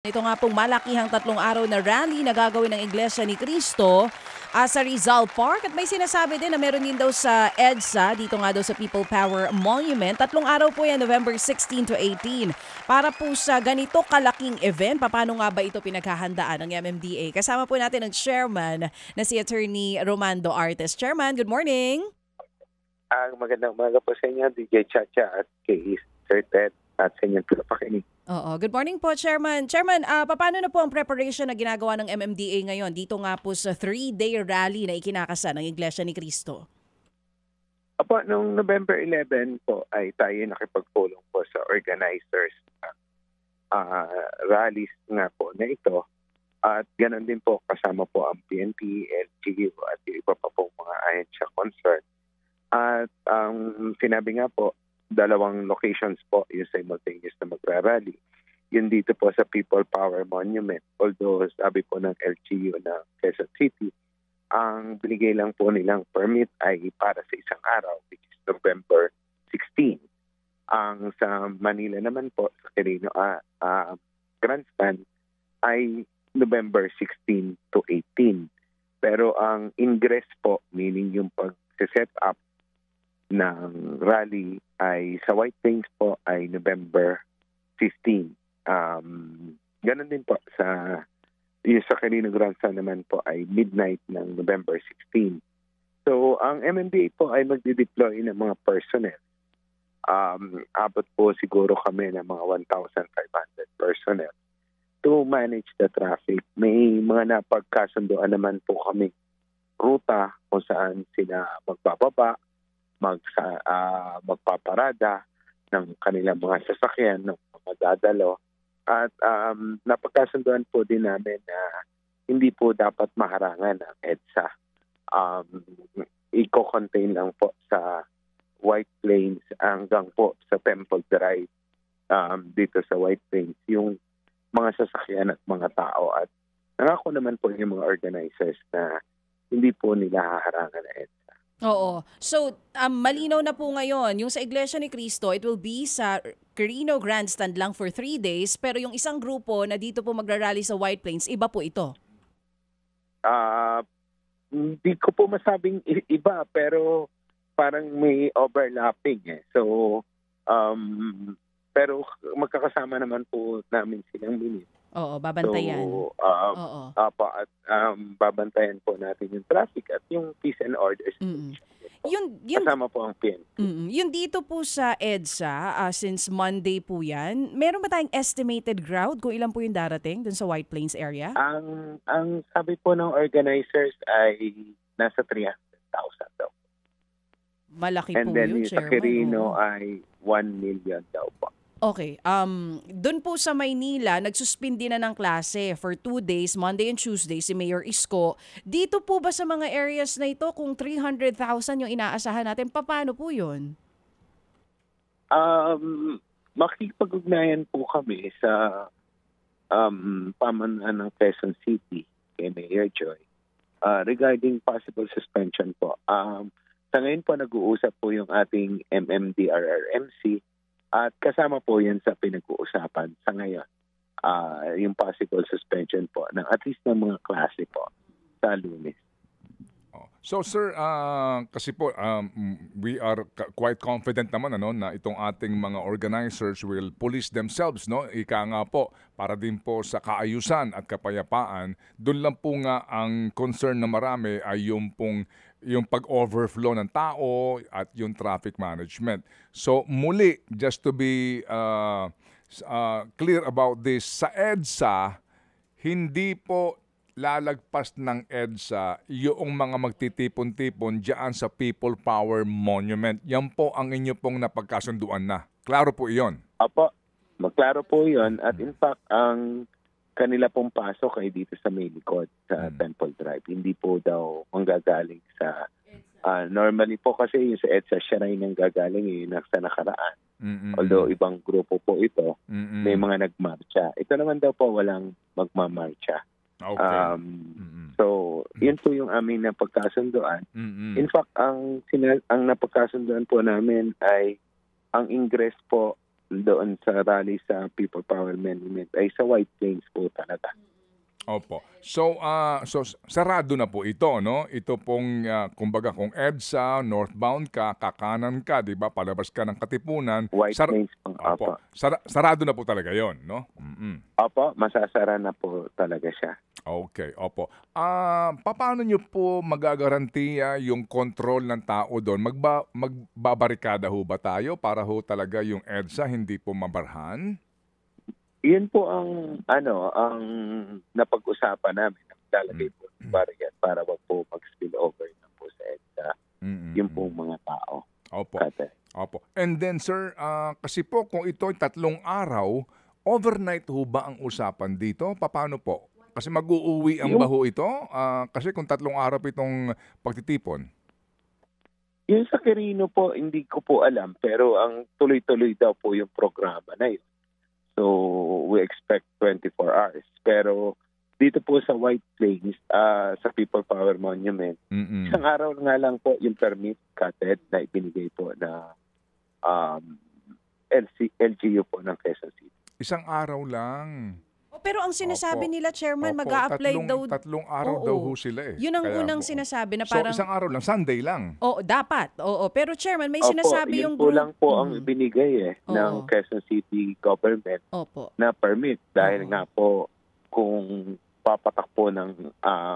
Ito nga pong malakihang 3 araw na rally na gagawin ng Iglesia ni Cristo sa Rizal Park. At may sinasabi din na meron din daw sa EDSA, dito nga daw sa People Power Monument. 3 araw po yan, November 16 to 18. Para po sa ganito kalaking event, paano nga ba ito pinaghahandaan ng MMDA? Kasama po natin ang chairman na si Attorney Romando Artes. Chairman, good morning. Magandang umaga po sa inyo, DJ Chacha at kay Sir Ted at sa inyong pinapakinig. Oo. Good morning po, Chairman. Chairman, paano na po ang preparation na ginagawa ng MMDA ngayon dito nga po sa 3-day rally na ikinakasa ng Iglesia ni Cristo? Apo, noong November 11 po ay tayo nakipagpulong po sa organizers rallies nga po na ito. At ganoon din po kasama po ang PNP, LGU at yung iba pa po mga ahensya concerned. At sinabi nga po, 2 locations po yung simultaneous na magra-rally. Yun dito po sa People Power Monument. Although sabi po ng LGU ng Quezon City, ang binigay lang po nilang permit ay para sa isang araw, which is November 16. Ang sa Manila naman po, sa Quirino Grandstand, ay November 16 to 18. Pero ang ingress po, meaning yung pag-set up ng rally ay sa White Plains po ay November 15. Ganon din po sa Quirino Grandstand naman po ay midnight ng November 16. So ang MMDA po ay magdi-deploy ng mga personnel. Abot po siguro kami ng mga 1,500 personnel to manage the traffic. May mga napagkasunduan naman po kami ruta kung saan sila magbababa, magpaparada ng kanilang mga sasakyan, ng mga dadalo. At napagkasunduan po din namin na hindi po dapat maharangan ang EDSA. I-contain lang po sa White Plains hanggang po sa Temple Drive dito sa White Plains yung mga sasakyan at mga tao. At nangako naman po yung mga organizers na hindi po nila haharangan ang EDSA. Oo. So, malinaw na po ngayon, yung sa Iglesia ni Cristo, it will be sa Quirino Grandstand lang for 3 days, pero yung isang grupo na dito po magrarally sa White Plains, iba po ito? Hindi ko po masabing iba, pero parang may overlapping eh. So, pero magkakasama naman po namin silang minute. Oo, babantayan. So, Oo. at babantayan po natin yung traffic at yung peace and orders. Yun, Kasama po ang PNP. Yung dito po sa EDSA, since Monday po yan, meron ba tayong estimated crowd kung ilan po yung darating dun sa White Plains area? Ang sabi po ng organizers ay nasa 300,000 daw. Malaki and po then yun, yung sa Chairman. Quirino ay 1 million daw po. Okay. Doon po sa Maynila, nagsuspindi na ng klase for 2 days, Monday and Tuesday, si Mayor Isko. Dito po ba sa mga areas na ito, kung 300,000 yung inaasahan natin, paano po yun? Makikipag-ugnayan po kami sa pamahalaan ng Quezon City kay Mayor Joy regarding possible suspension po. Sa ngayon po, nag-uusap po yung ating MMDRRMC at kasama po yan sa pinag-uusapan sa ngayon. Yung possible suspension po ng at least ng mga klase po sa Lunes. So sir, kasi po we are quite confident naman na itong ating mga organizers will police themselves, no? Ika nga po, para din po sa kaayusan at kapayapaan. Doon lang po nga ang concern na marami ay yung pag-overflow ng tao at yung traffic management. So muli, just to be clear about this, sa EDSA, hindi po lalagpas ng EDSA yung mga magtitipon-tipon diyan sa People Power Monument. Yan po ang inyo pong napagkasunduan na. Klaro po iyon? Apo, magklaro po yun. At in fact, ang kanila pong pasok ay dito sa may likod, sa Temple Drive. Hindi po daw manggagaling sa... normally po kasi yung sa EDSA, siya rin ang gagaling sa nakaraan. Although ibang grupo po ito, may mga nagmarcha. Ito naman daw po walang magmamarcha. Okay. So, yun po yung aming napagkasunduan. In fact, ang napagkasunduan po namin ay ang ingress po doon sa rally sa People Power Monument ay sa White Plains po talaga. Opo. So, sarado na po ito, no? Ito pong, kumbaga, kung EDSA, northbound ka, kakanan ka, di ba? Palabas ka ng Katipunan. White Plains po. Opo. Opo. Sarado na po talaga yon, no? Opo, masasara na po talaga siya. Okay, opo. Paano nyo po magagarantiya yung control ng tao doon? Magbabarikada ho ba tayo para ho talaga yung EDSA hindi po mabarhan? Yun po ang ang napag-usapan namin. Lalagay po ng barrier para wag po mag-spill over na po sa EDSA yung pong mga tao. Opo. Kate. Opo. And then sir, kasi po kung ito ay 3 araw, overnight ho ba ang usapan dito? Paano po? Kasi mag-uuwi ang baho ito? Kasi kung 3 araw itong pagtitipon. Yung sa Quirino po, hindi ko po alam. Pero ang tuloy-tuloy daw po yung programa na yun. So, we expect 24 hours. Pero dito po sa White Plains, sa People Power Monument, isang araw nga lang po yung permit, Kated, na ibinigay po na LGU po ng Quezon City. Isang araw lang. Pero ang sinasabi nila, Chairman, Opo, mag-a-apply daw. 3 araw daw ho sila eh. Yun ang Kaya unang po. sinasabi na So, parang... isang araw lang, Sunday lang. Oo, dapat. Oo, pero Chairman, may Opo, sinasabi yung yun po group. lang po ang ibinigay ng Oo. Quezon City government Opo. na permit. Dahil nga po, kung papatak po ng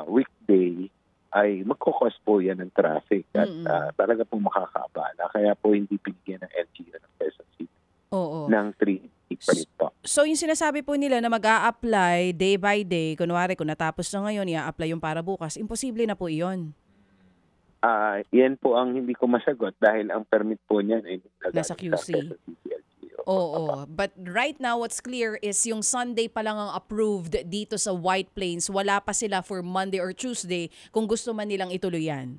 weekday, ay magkukos po yan ng traffic at talaga po makakaabala. Kaya po hindi binigyan ng LGU ng Quezon City Oo. ng 3 permit po. So yung sinasabi po nila na mag-a-apply day by day, kunwari kung natapos na ngayon, i-a-apply yung para bukas, imposible na po iyon. Yan po ang hindi ko masagot dahil ang permit po niyan ay Nasa QC. Quezon City LGU. Oo. But right now, what's clear is yung Sunday pa lang ang approved dito sa White Plains. Wala pa sila for Monday or Tuesday kung gusto man nilang ituloy yan.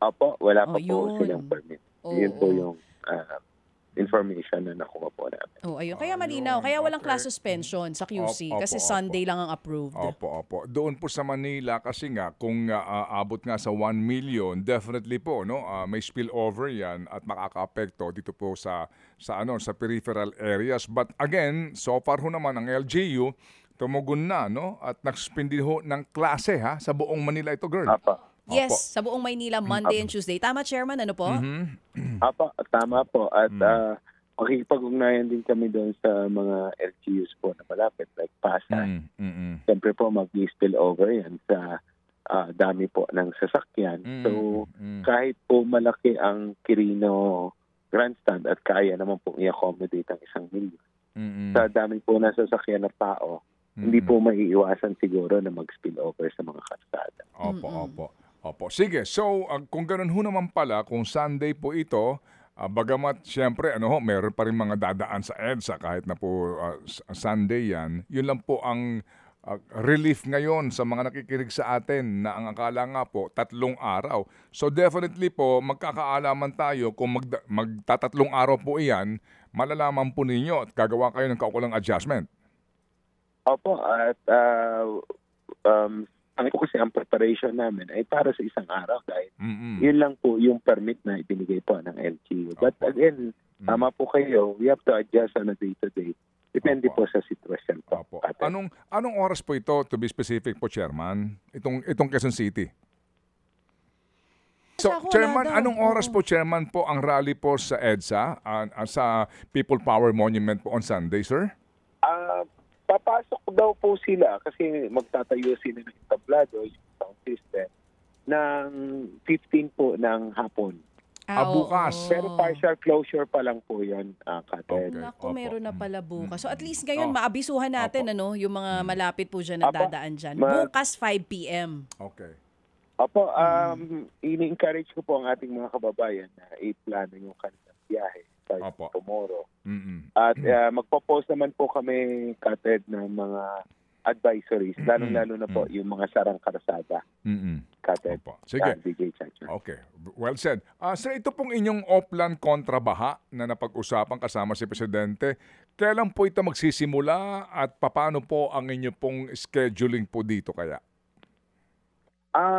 Opo, wala pa po Yun. silang permit. Oo. Yun po yung information na nakuha po namin. Oh, ayun. Kaya malinaw. Kaya walang class suspension sa QC Opo, kasi opo. Sunday lang ang approved. Opo. Doon po sa Manila kasi nga kung abot nga sa 1 million, definitely po no, may spillover 'yan at makakaapekto dito po sa peripheral areas. But again, so far ho naman ang LGU tumugon na no at nagsuspindi ho ng klase sa buong Manila ito, girl. Opo. Yes, sa buong Maynila, Monday and Tuesday. Tama, Chairman? Ano po? Apo, tama po. At makikipag-ugnayan din kami doon sa mga LGUs po na malapit, like Pasay. Siyempre po, mag-spill over yan sa dami po ng sasakyan. So, kahit po malaki ang Quirino Grandstand at kaya naman po i-accommodate ang 1 million. Sa dami po ng sasakyan na tao, hindi po maiiwasan siguro na mag-spill over sa mga kalsada. Opo. Sige, so kung ganun ho naman pala, kung Sunday po ito, bagamat siyempre meron pa rin mga dadaan sa EDSA kahit na po Sunday yan, yun lang po ang relief ngayon sa mga nakikinig sa atin na ang akala nga po 3 araw. So definitely po magkakaalaman tayo kung magtatatlong araw po iyan, malalaman po ninyo at gagawa kayo ng kaukulang adjustment. Opo, at ang po kasi ang preparation namin ay para sa 1 araw dahil yun lang po yung permit na ibinigay po ng LGU. But again, tama po kayo, we have to adjust on a day-to-day. Depende po sa sitwasyon po. Anong oras po ito, to be specific po, Chairman? Itong Quezon City? So, Chairman, anong oras po, Chairman, po ang rally po sa EDSA, sa People Power Monument po on Sunday, sir? Papasok daw po sila kasi magtatayo sila ng entablado, yung sound system, ng 15 po ng hapon. Bukas. Pero partial closure pa lang po yun, Katen. Naku, meron na pala bukas. So at least ngayon, maabisuhan natin yung mga malapit po dyan na dadaan dyan. Bukas 5 p.m. Okay. Opo, ini-encourage ko po ang ating mga kababayan na i-plano yung kanilang biyahe tomorrow. At magpo-post naman po kami, Kated, ng mga advisories, lalo-lalo na po yung mga sarang karsada. Kated. Sige. DJ Chacha. Okay. Well said. Sir, ito pong inyong Oplan kontra baha na napag-usapan kasama si Presidente, kailan po ito magsisimula at paano po ang inyo pong scheduling po dito kaya?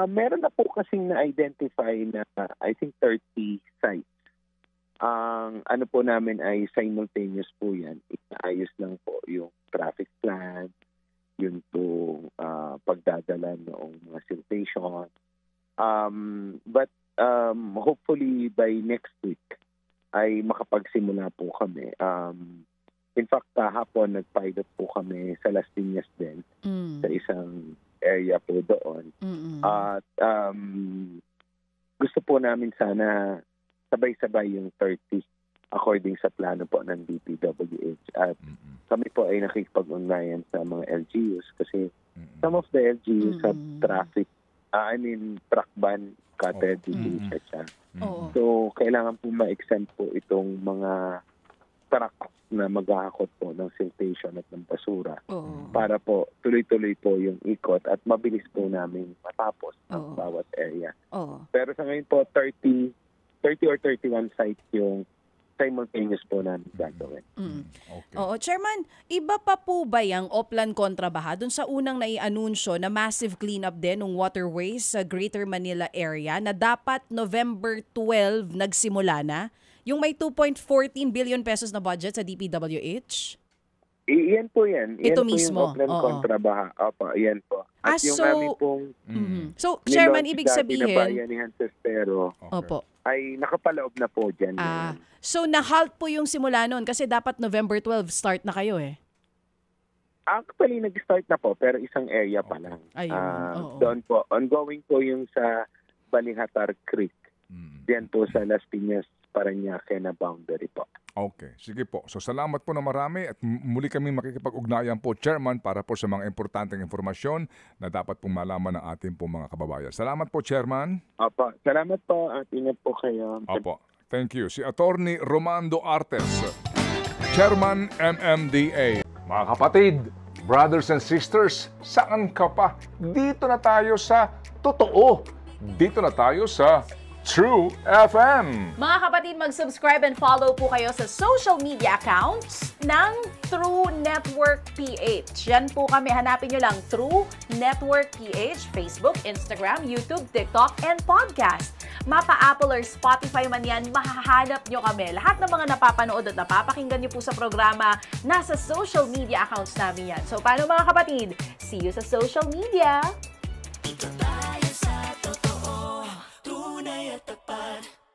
Meron na po kasing na-identify na I think 30 sites ang ano po namin ay simultaneous po yan. Inaayos lang po yung traffic plan, yun po pagdadala noong mga siltation. But hopefully by next week ay makapagsimula po kami. In fact, kahapon nag-pilot po kami sa Las Piñas din, sa isang area po doon. At gusto po namin sana sabay-sabay yung 30 according sa plano po ng DPWH. At kami po ay nakikipag-ugnayan sa mga LGUs kasi some of the LGUs have traffic, truck ban, cutter, etc. So, kailangan po ma-exempt po itong mga trucks na maghahakot po ng siltation at ng basura para po tuloy-tuloy po yung ikot at mabilis po namin matapos ang bawat area. Pero sa ngayon po, 30 or 31 sites yung simultaneous po namin gagawin. Okay. Oo, Chairman, iba pa po ba yung Oplan kontra Baha dun sa unang nai-anunsyo na massive cleanup din ng waterways sa Greater Manila area na dapat November 12 nagsimula na? Yung may 2.14 billion pesos na budget sa DPWH? Iyan po yan. Ito po mismo. Yung Oplan kontra Baha. Opo, iyan po. At yung aming pong So, Chairman, ibig sabihin... na Bayanihan Sestero ay nakapalaob na po dyan. So, na-halt po yung simula nun kasi dapat November 12 start na kayo eh. Actually, nag-start na po pero isang area pa lang. Doon po. Ongoing po yung sa Balihatar Creek. Diyan po sa Las Piñas, Parañaque na boundary po. Okay, sige po. So salamat po na marami at muli kami makikipag-ugnayan po, Chairman, para po sa mga importanteng informasyon na dapat pong malaman ng ating po mga kababayan. Salamat po, Chairman. Opo, salamat po at ingat po kayo. Opo, thank you. Si Attorney Romando Artes, Chairman MMDA. Mga kapatid, brothers and sisters, saan ka pa? Dito na tayo sa totoo. Dito na tayo sa True FM. Mga kapatid, mag-subscribe and follow po kayo sa social media accounts ng True Network PH. Yan po kami. Hanapin nyo lang True Network PH, Facebook, Instagram, YouTube, TikTok, and podcast. Mapa Apple or Spotify man yan, mahahanap nyo kami. Lahat ng mga napapanood at napapakinggan nyo po sa programa, nasa social media accounts namin yan. So, paano mga kapatid? See you sa social media!